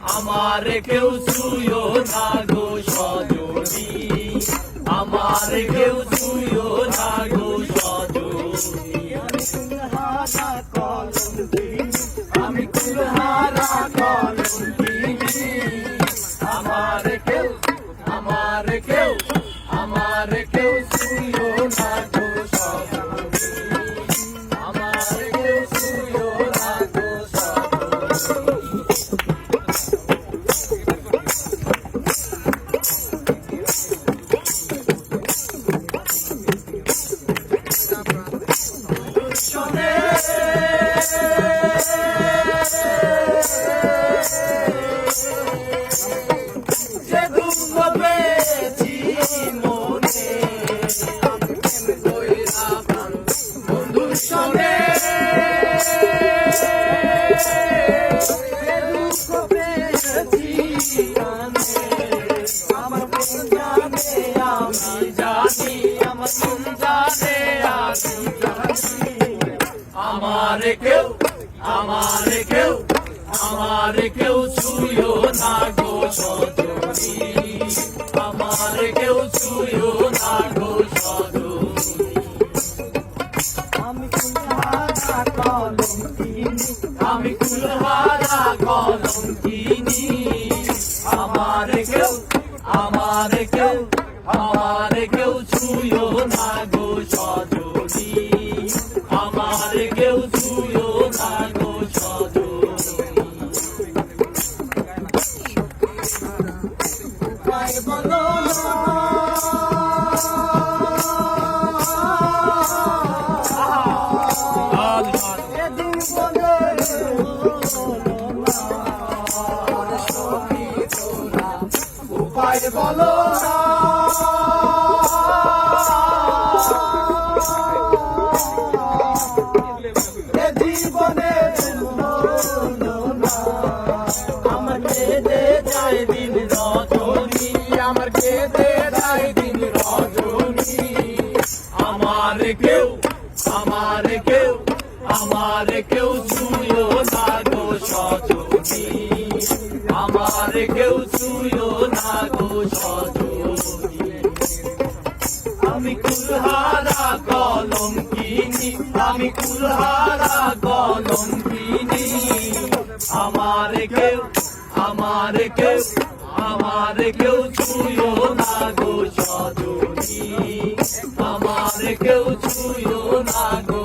আমারে কেউ ছুঁয়ো না গো সজনী, আমারে কেউ ছুঁয়ো না গো সজনী। আমি কুলহারা কলঙ্কিনী, আমারে কেউ ছুঁয়ো না গো সজনী, আমারে কেউ ছুঁয়ো না গো সজনী। যে দুঃখ পেয়েছি মনে বন্ধুর সঙ্গে, দুঃখ পেয়েছি আমার মন জানে আমি জানি, আমার মন জানে আমি জানি। আমারে কেউ ছুঁয়ো না গো সজনী, আমারে কেউ ছুঁয়ো না গো সজনী। আমি কুলহারা কলঙ্কিনী, আমারে কেউ ছুঁয়ো না গো সজনী, আমারে কেউ ছুঁয়ো না গো সজনী। উপায় বলো উপায় বলো না, জীবনে আমার কেঁদে যায় দিন রজনী, আমার কেঁদে যায় দিন রজনী। আমারে কেউ ছুঁয়ো না গো সজনী, আমারে কেউ ছুঁয়ো না গো সজনী। আমি কুলহারা কলঙ্কিনী, আমারে কেউ ছুঁয়ো না গো সজনী, আমারে কেউ ছুঁয়ো না গো